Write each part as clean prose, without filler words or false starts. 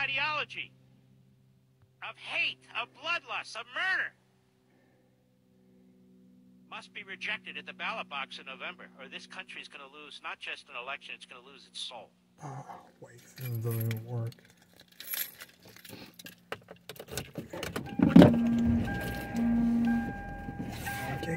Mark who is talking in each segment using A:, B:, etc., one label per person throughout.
A: ideology of hate, of bloodlust, of murder must be rejected at the ballot box in November, or this country is going to lose not just an election, it's going to lose its soul.
B: Oh, wait, this doesn't even work.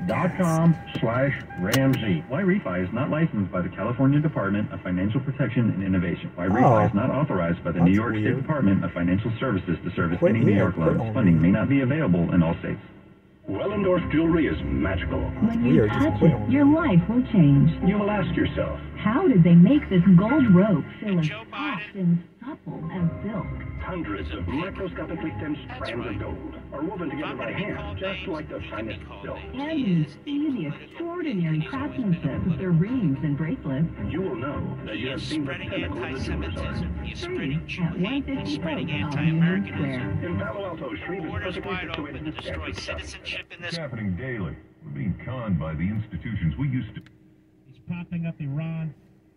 C: .com/Ramsey. Y-Refi is not licensed by the California Department of Financial Protection and Innovation. Y-Refi is not authorized by the New York State Department of Financial Services to service any New York loans. Funding may not be available in all states.
D: Well-endorsed jewelry is magical.
E: When you touch it, your life will change.
D: You will ask yourself,
E: how did they make this gold rope feel as soft and supple as silk?
D: hundreds of microscopically thin strands of gold are woven together by hand, just like the finest silk.
E: And you see the extraordinary craftsmanship of their rings and bracelets.
D: You will know that you have seen the pinnacle of the jewelers art.
A: He's spreading
E: Jewish hate.
A: He's spreading anti-Americanism.
D: In Palo Alto, Shreve is
A: Borders
D: perfectly
A: wide
D: situated
A: open
D: to
A: to destroy
D: stand
A: citizenship in this.
F: It's happening daily. We're being conned by the institutions we used to.
G: He's propping up Iran.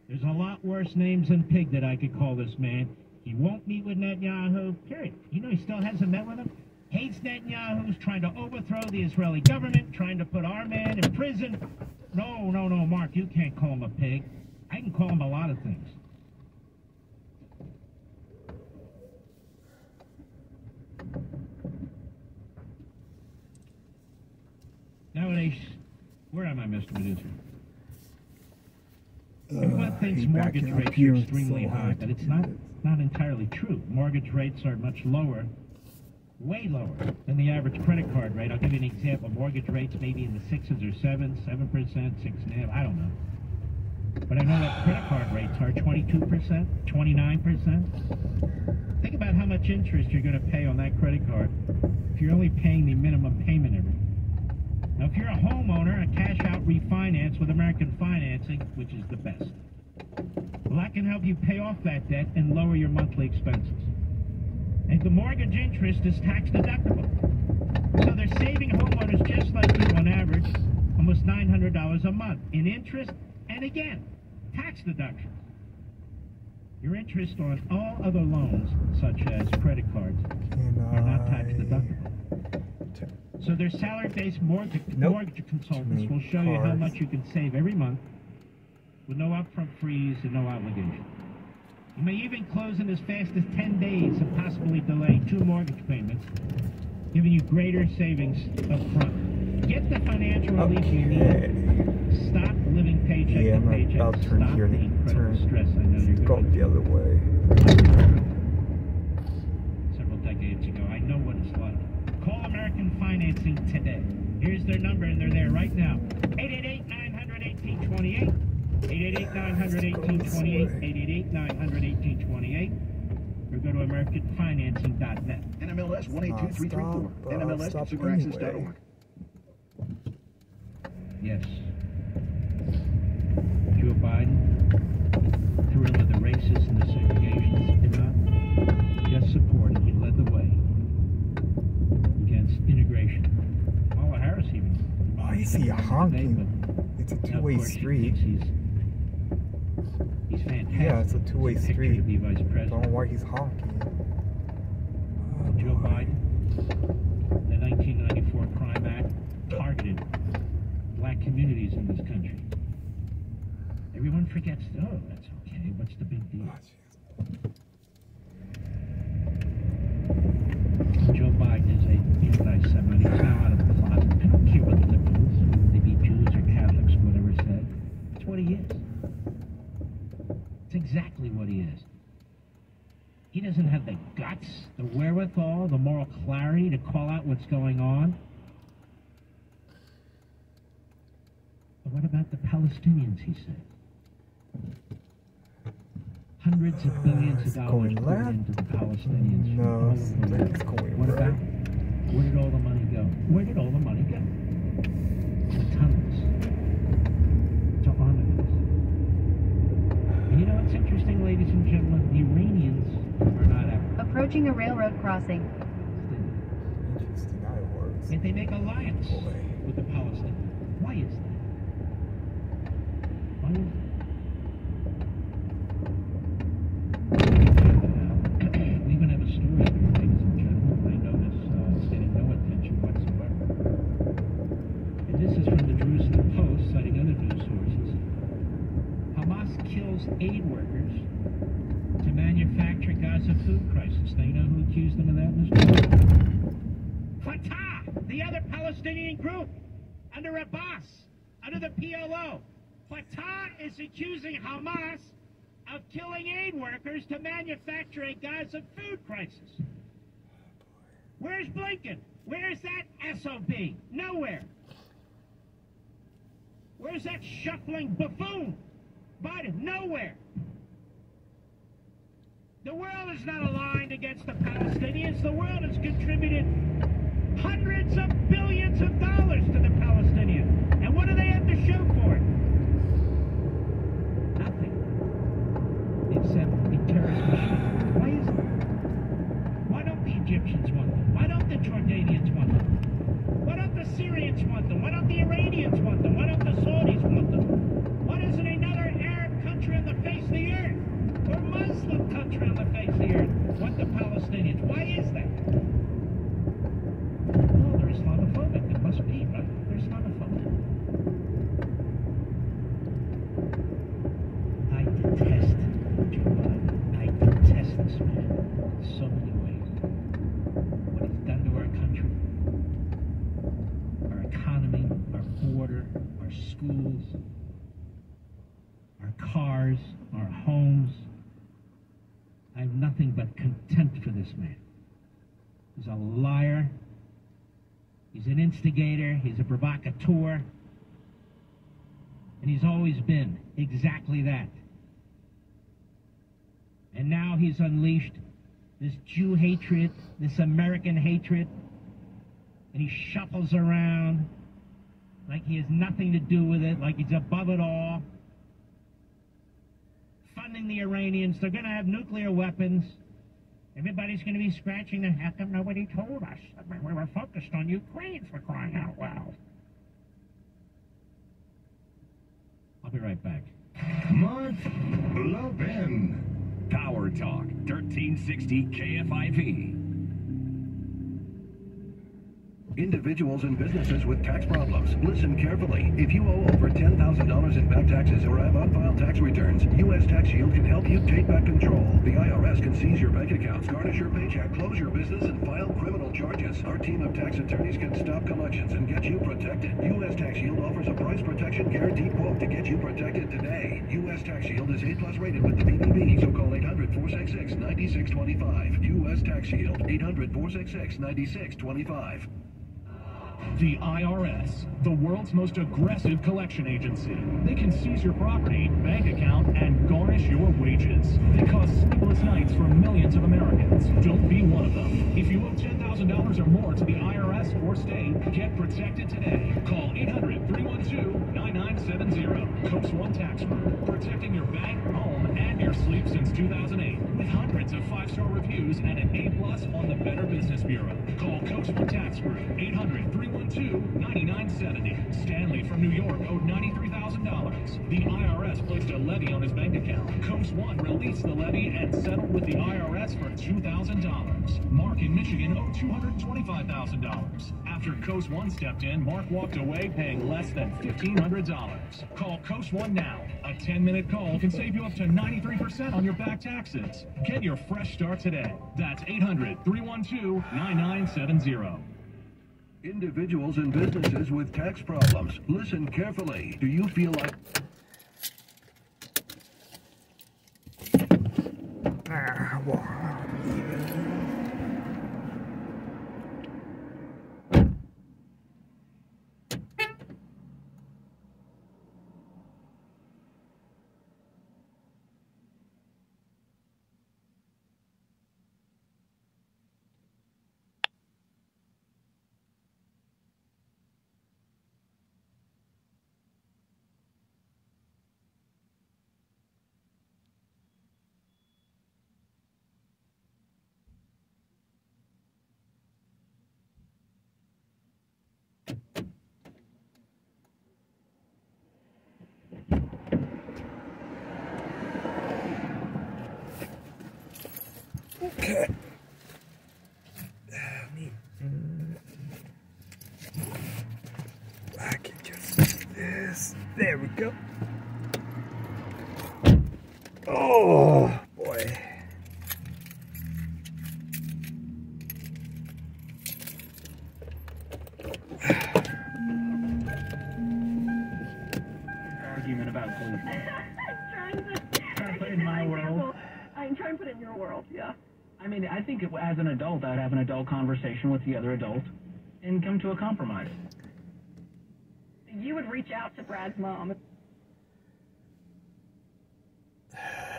G: There's a lot worse names than pig that I could call this man. He won't meet with Netanyahu, period. You know he still hasn't met with him? Hates Netanyahu's trying to overthrow the Israeli government, trying to put our man in prison. No, Mark, you can't call him a pig. I can call him a lot of things. Nowadays, where am I, Mr. Producer? Everyone thinks mortgage rates are extremely high, but it's not entirely true. Mortgage rates are much lower, way lower than the average credit card rate. I'll give you an example. Mortgage rates maybe in the 6s or 7%, 6.5%, I don't know. But I know that credit card rates are 22%, 29%. Think about how much interest you're going to pay on that credit card if you're only paying the minimum payment every month. Now, if you're a homeowner, a cash-out refinance with American Financing, which is the best, well, that can help you pay off that debt and lower your monthly expenses. And the mortgage interest is tax-deductible. So they're saving homeowners just like you, on average, almost $900 a month in interest and, again, tax deductions. Your interest on all other loans, such as credit cards, are not tax-deductible. So their salary-based mortgage consultants will show you how much you can save every month with no upfront fees and no obligation. You may even close in as fast as 10 days and possibly delay 2 mortgage payments, giving you greater savings up front. Get the financial relief you need. Stop living paycheck to paycheck.
B: I'll turn
G: Stop
B: here
G: the
B: and
G: incredible stress I know you're
B: go
G: going
B: the other way.
G: Several decades ago, I know what it's like. Call American Financing today. Here's their number, and they're there right now. 888-900-1828. 888-900-1828. 888-900-1828. Or go to AmericanFinancing.net.
D: NMLS 182334. NMLS.consumeraccess.org.
G: Yes. Joe Biden, thrilled with the racists and the segregationists, did not just support it, he led the way against integration. Kamala Harris even.
B: Why is he honking? It's a two-way street.
G: He's fantastic.
B: Yeah, it's a two-way street.
G: To be vice
B: I don't
G: president.
B: know why he's honking.
G: Joe Biden, the 1994 Crime Act targeted black communities in this country. Everyone forgets, oh, that's okay, what's the big deal? Joe Biden is a anti-Semite. He's now out of the closet. I don't care what the liberals, they be Jews or Catholics, whatever said. That's what he is. It's exactly what he is. He doesn't have the guts, the wherewithal, the moral clarity to call out what's going on. But what about the Palestinians, he said? Hundreds of billions of dollars poured into the Palestinians.
B: No,
G: it's going what about? Where did all the money go? Where did all the money go? To tunnels. To armaments. And you know what's interesting, ladies and gentlemen? The Iranians are not ever.
H: Approaching a railroad crossing.
B: Interesting how it works.
G: Yet they make alliance with the Palestinians. Why is that? Why is that? We even have accused them of that, Mr. Fatah, the other Palestinian group, under Abbas, under the PLO. Fatah is accusing Hamas of killing aid workers to manufacture a Gaza food crisis. Where's Blinken? Where's that SOB? Nowhere. Where's that shuffling buffoon? Biden? Nowhere. The world is not aligned against the Palestinians. The world has contributed hundreds of billions of dollars to the Palestinians. And what do they have to show for it? Nothing. Except a terrorist machine. Why is it? Why don't the Egyptians want them? Why don't the Jordanians want them? Why don't the Syrians want them? Why don't the Iranians want them? Why don't the Saudis want them? Why doesn't another Arab country on the face of the earth, or Muslim country on the face of the earth, want the Palestinians? Why is that? Oh, they're Islamophobic. It must be, right? They're Islamophobic. I detest Joe Biden. I detest this man in so many ways. What he's done to our country, our economy, our border, our schools, our cars, our homes. I have nothing but contempt for this man. He's a liar. He's an instigator. He's a provocateur. And he's always been exactly that. And now he's unleashed this Jew hatred, this American hatred, and he shuffles around like he has nothing to do with it, like he's above it all. Funding the Iranians. They're going to have nuclear weapons. Everybody's going to be scratching their head. How come nobody told us? We were focused on Ukraine, for crying out loud. I'll be right back.
F: Mark Levin.
I: Power Talk, 1360 KFIV.
D: Individuals and businesses with tax problems, listen carefully. If you owe over $10,000 in back taxes or have unfiled tax returns, U.S. Tax Shield can help you take back control. The IRS can seize your bank accounts, garnish your paycheck, close your business, and file criminal charges. Our team of tax attorneys can stop collections and get you protected. U.S. Tax Shield offers a price protection guarantee quote to get you protected today. U.S. Tax Shield is A+ rated with the BBB, so call 800-466-9625. U.S. Tax Shield, 800-466-9625.
J: The IRS, the world's most aggressive collection agency. They can seize your property, bank account, and garnish your wages. They cause sleepless nights for millions of Americans. Don't be one of them. If you owe $10,000 or more to the IRS or state, get protected today. Call 800-312-9970. Coast One Tax Group, protecting your bank, home, and your sleep since 2008. With hundreds of 5-star reviews and an A+ on the Better Business Bureau. Call Coast One Tax Group, 800-312-9970. Stanley from New York owed $93,000. The IRS placed a levy on his bank account. Coast One released the levy and settled with the IRS for $2,000. Mark in Michigan owed $225,000. After Coast One stepped in, Mark walked away paying less than $1,500. Call Coast One now. A 10-minute call can save you up to 93% on your back taxes. Get your fresh start today. That's 800-312-9970.
D: Individuals and businesses with tax problems, listen carefully. Do you feel like...
B: Okay. I can just this. There we go. Oh boy.
K: Argument about police.
L: trying to put it in my world. I'm trying to put it in your world, yeah.
K: I mean, I think as an adult, I'd have an adult conversation with the other adult and come to a compromise.
L: You would reach out to Brad's mom.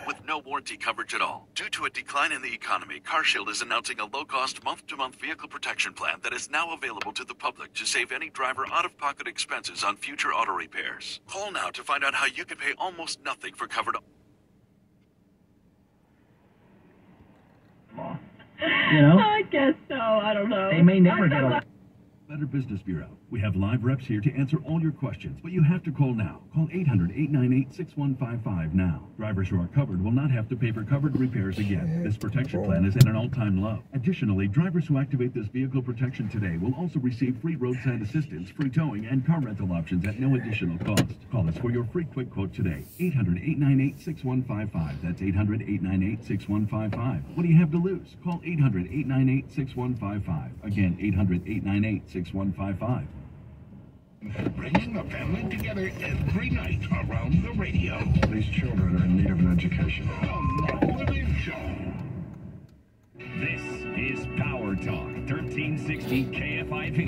M: With no warranty coverage at all. Due to a decline in the economy, CarShield is announcing a low-cost month-to-month vehicle protection plan that is now available to the public to save any driver out-of-pocket expenses on future auto repairs. Call now to find out how you can pay almost nothing for covered...
K: You know?
L: I guess so. I don't know.
K: They may never get a...
D: Better Business Bureau. We have live reps here to answer all your questions, but you have to call now. Call 800-898-6155 now. Drivers who are covered will not have to pay for covered repairs again. This protection plan is at an all-time low. Additionally, drivers who activate this vehicle protection today will also receive free roadside assistance, free towing, and car rental options at no additional cost. Call us for your free quick quote today. 800-898-6155. That's 800-898-6155. What do you have to lose? Call 800-898-6155. Again, 800-898-6155.
I: Bringing the family together every night around the radio.
F: These children are in need of an education.
I: The Mark Levin Show. This is Power Talk, 1360 KFIV.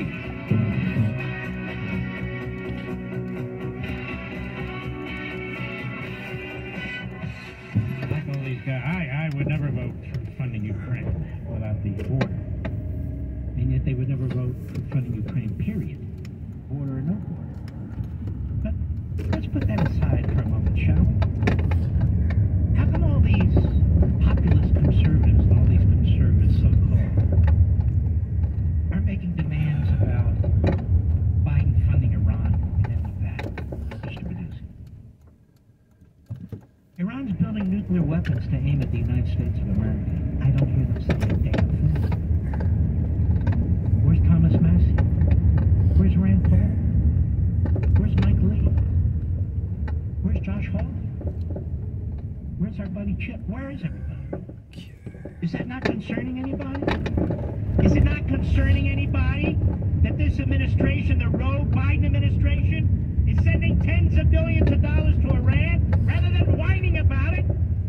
G: Like all these guys, I would never vote for funding Ukraine without the border. And yet they would never vote for funding Ukraine, period. Border or no border. But let's put that aside for a moment, shall we? How come all these populist conservatives and all these conservatives, so-called, are making demands about Biden funding Iran and then with that, just to produce it? Iran's building nuclear weapons to aim at the United States of America. I don't hear them saying a damn thing. Where's Thomas Massey? Where's Rand Paul? Where's Mike Lee? Where's Josh Hawley? Where's our buddy Chip? Where is everybody? Is that not concerning anybody? Is it not concerning anybody that this administration, the rogue Biden administration, is sending tens of billions of dollars to Iran rather than whining about it?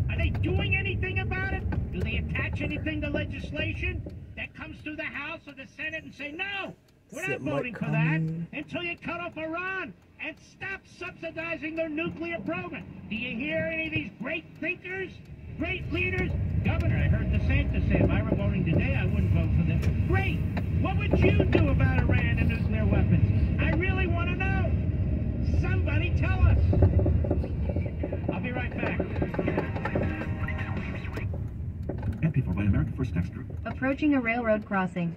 G: Are they doing anything about it? Do they attach anything to legislation that comes through the House or the Senate and say, no, we're not voting for that until you cut off Iran and stop subsidizing their nuclear program? Do you hear any of these great thinkers, great leaders? Governor, I heard DeSantis say if I were voting today, I wouldn't vote for them. Great! What would you do about Iran and nuclear weapons? I really want to know. Somebody tell us. I'll be right back.
D: And people by American First Tax Group.
H: Approaching a railroad crossing.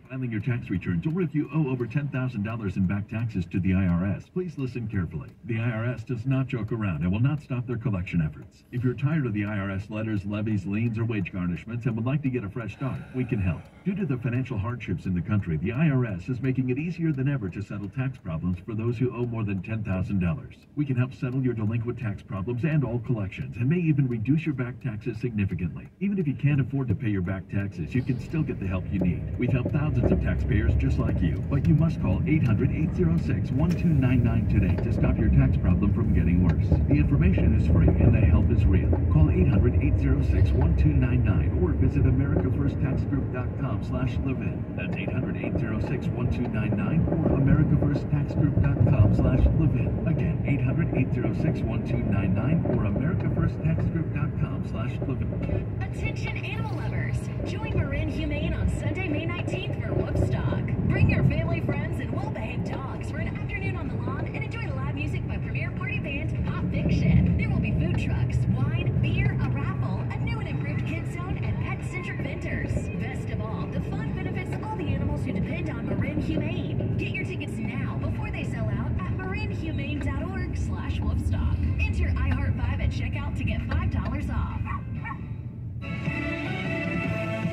D: Filing your tax returns, or if you owe over $10,000 in back taxes to the IRS, please listen carefully. The IRS does not joke around and will not stop their collection efforts. If you're tired of the IRS letters, levies, liens, or wage garnishments and would like to get a fresh start, we can help. Due to the financial hardships in the country, the IRS is making it easier than ever to settle tax problems for those who owe more than $10,000. We can help settle your delinquent tax problems and all collections, and may even reduce your back taxes significantly. Even if you can't afford to pay your back taxes, you can still get the help you need. We've helped thousands of taxpayers just like you, but you must call 800-806-1299 today to stop your tax problem from getting worse. The information is free and the help is real. Call 800-806-1299 or visit americafirstaxgroup.com/live-in. That's 800-806-1299 or americafirstaxgroup.com/live-in. Again, 800-806-1299 or americafirstaxgroup.com/live-in.
N: Attention animal lovers! Join Marin Humane on Sunday, May 19th for Woodstock. Bring your family, friends, and well-behaved dogs for an afternoon on the lawn and enjoy live music by premier party band Pop Fiction. There will be food trucks, wine, beer, a raffle, a new and improved kids zone, and pet-centric vendors. Best of all, the fun benefits all the animals who depend on Marin Humane. Get your tickets now before they sell out at marinhumane.org/Wolfstock. Enter iHeart5 at checkout to get $5 off.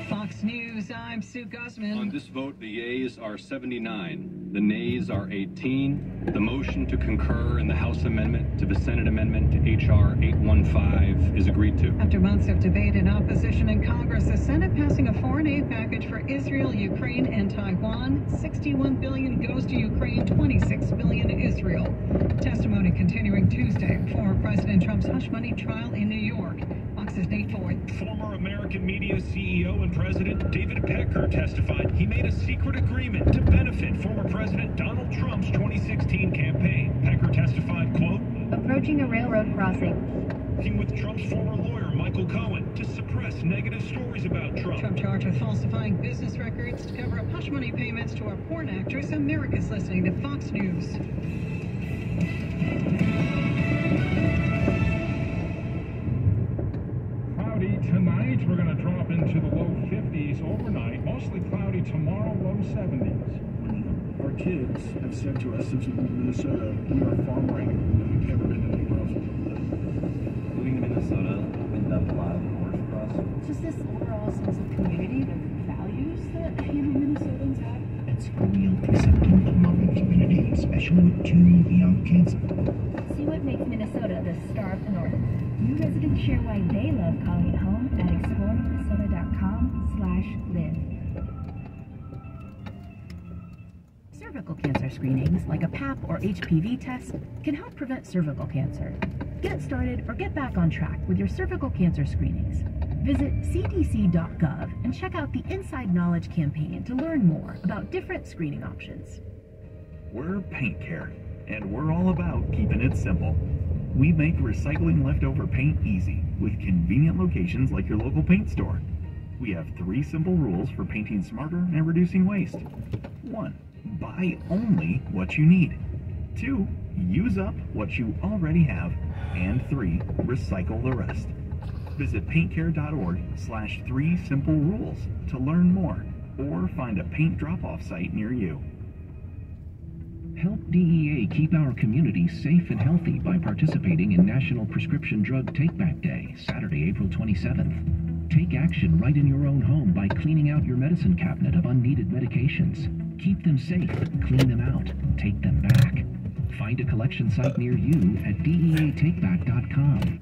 O: Fox News, I'm Sue Guzman.
P: On this vote, the yeas are 79, the nays are 18. The motion to concur in the House amendment to the Senate amendment to H.R. 815 is agreed to.
O: After months of debate and opposition in Congress, the Senate passing a foreign aid package for Israel, Ukraine, and Taiwan. $61 billion goes to Ukraine, $26 billion to Israel. Testimony continuing Tuesday. Former President Trump's hush money trial in New York. Fox's Nate Ford.
J: Former American media CEO and President David Pecker testified he made a secret agreement to benefit former President Donald Trump's 2016 campaign. Pecker testified, quote,
H: Approaching a railroad crossing.
J: Working with Trump's former lawyer, Michael Cohen, to suppress negative stories about Trump.
O: Trump charged with falsifying business records to cover up hush money payments to a porn actress. America's listening to Fox News.
Q: Cloudy tonight. We're going to drop into the low 50s overnight. Mostly cloudy tomorrow, low 70s.
R: Our kids have said to us since we moved to Minnesota, we are far more angry than we've ever been anywhere else.
S: Moving to Minnesota opened up a lot of doors for us.
T: Just this overall sense of community, the values that, Minnesotans have.
U: It's a real accepting and loving community, especially with 2 young kids.
N: See what makes Minnesota the star of the North. New residents share why they love calling it home at exploreminnesota.com/live. Cervical cancer screenings, like a Pap or HPV test, can help prevent cervical cancer. Get started or get back on track with your cervical cancer screenings. Visit cdc.gov and check out the Inside Knowledge campaign to learn more about different screening options.
V: We're Paint Care, and we're all about keeping it simple. We make recycling leftover paint easy with convenient locations like your local paint store. We have 3 simple rules for painting smarter and reducing waste. 1. Buy only what you need. 2. Use up what you already have. And 3. Recycle the rest. Visit paintcare.org/3 simple rules to learn more or find a paint drop-off site near you.
W: Help DEA keep our communities safe and healthy by participating in National Prescription Drug Take-Back Day, Saturday, April 27th. Take action right in your own home by cleaning out your medicine cabinet of unneeded medications. Keep them safe, clean them out, take them back. Find a collection site near you at DEATakeback.com.